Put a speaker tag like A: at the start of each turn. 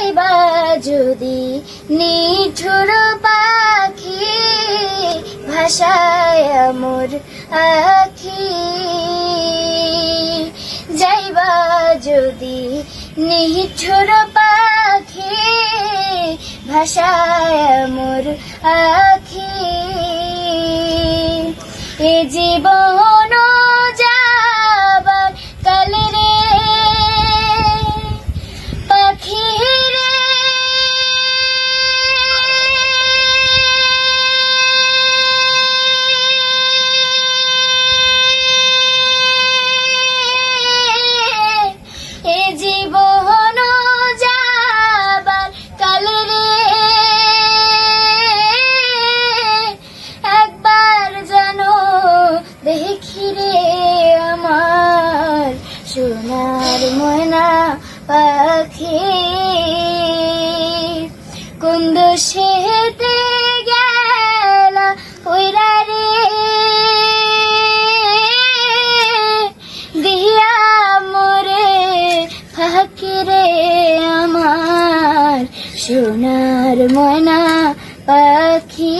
A: যাইবা যদি নিঠুর পাখি ভাষায় মোর আখি যাইবা যদি নিঠুর পাখি ভাষায় মোর আখি এ জীবন যাবার কালে রে পাখি রে এ জীবন যাবার কালে রে একবার জানো দেখি রে আমার সোনার ময়না পাখি কোন দোষেতে গেলা ওইরা রে দিয়া মোরে ফাঁকি রে আমার সোনার ময়না পাখি।